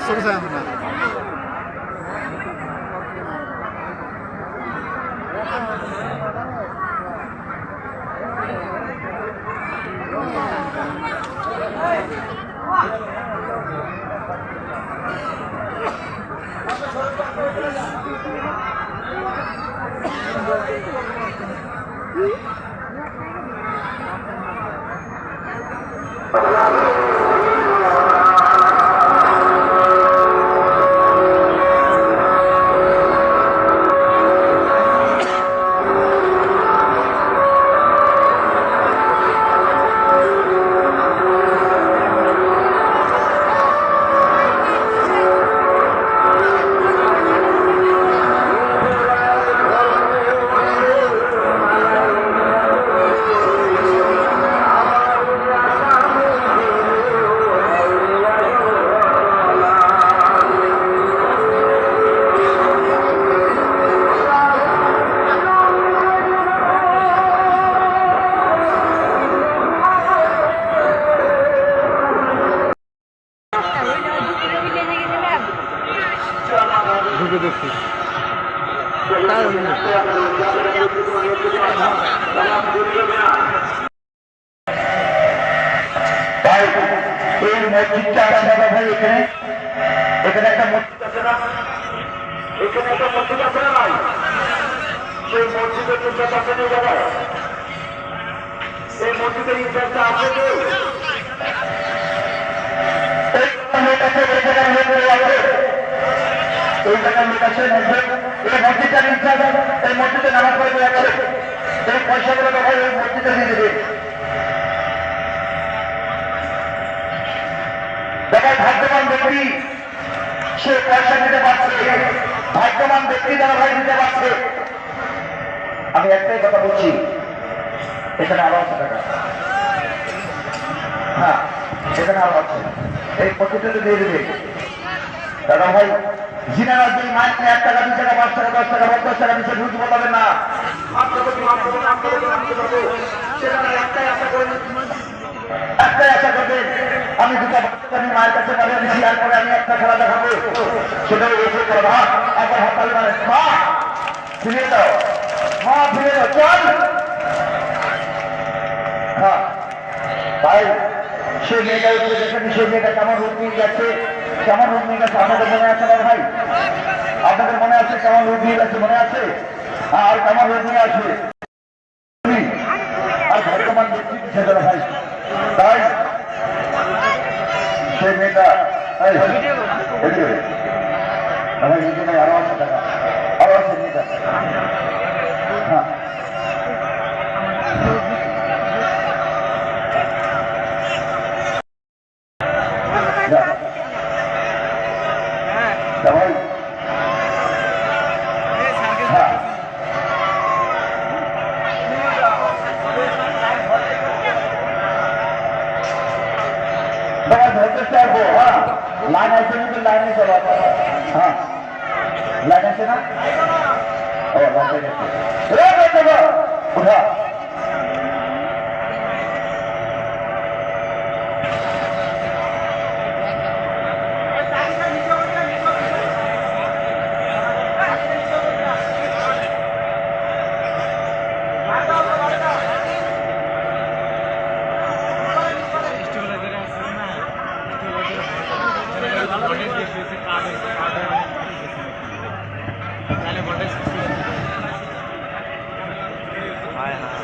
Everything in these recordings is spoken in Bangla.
ছোট সাইজ না ঢুকে দেখছি এই মসজিদটা আছে না ভাই এখানে এখানে একটা মসজিদ আছে না এখানে একটা মসজিদ আছে না ভাই সেই মসজিদের ইনচার্জ আছে না জায়গায় এই মসজিদের ইনচার্জটা আছে তো এই জায়গার লোক আছে এই মসজিদটার ইনচার্জ এই মসজিদে নামাজ পড়তে যাচ্ছে এই পয়সাগুলো তো ভাই ওই মসজিদে দিয়ে দেবে যারা ভাগ্যবান ব্যক্তি সে পয়সা দিতে পারছে ভাগ্যবান ব্যক্তি যারা ভাই দিতে পারছে আমি একটাই কথা বলছি এখানে আরো আছে টাকা হ্যাঁ এখানে আরো আছে এই প্রতিটা দিয়ে দেবে দাদা ভাই যিনারা যে মাইক 1 টাকা 2 টাকা 5 টাকা 10 টাকা 50 টাকা দিচ্ছে রুজ বলাবেন না একটাই আশা করবেন আমি দুটা আমি মায়ের কাছে পাঠিয়ে দিচ্ছি তারপরে আমি একটা খেলা দেখাবো সেটা এসে করো মা একবার হাততালি মানে মা ফিরিয়ে দাও মা ফিরিয়ে দাও চল হ্যাঁ ভাই সেই মেয়েটা উপরে দেখেন সেই মেয়েটা কেমন রূপ নিয়ে যাচ্ছে কেমন রূপ নিয়ে গেছে আপনাদের মনে আছে না ভাই আপনাদের মনে আছে কেমন রূপ নিয়ে গেছে মনে আছে আর কেমন রূপ নিয়ে আসবে আর বর্তমান ব্যক্তি ছেড়ে ভাই তাই সেই মেয়েটা আমার নিজে আরো আছে টাকা আরো আছে মেয়েটা হ্যাঁ ভাই ধরতে চাইবো হ্যাঁ লাইন আছে কিন্তু লাইনে চলো হ্যাঁ লাইন আছে না ও উঠা हाय हाय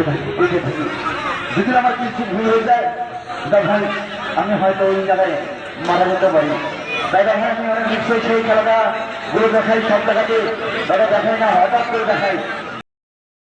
দেখে থাকি। যদি আমার কিছু ভুল হয়ে যায় দাদা ভাই, আমি হয়তো ওই জায়গায় মারা যেতে পারি। দাদা ভাই, আমি অনেক নিশ্চয়ই সেই খেলাটা গুলো দেখাই, সব জায়গাতে দাদা দেখাই না, হঠাৎ করে দেখাই।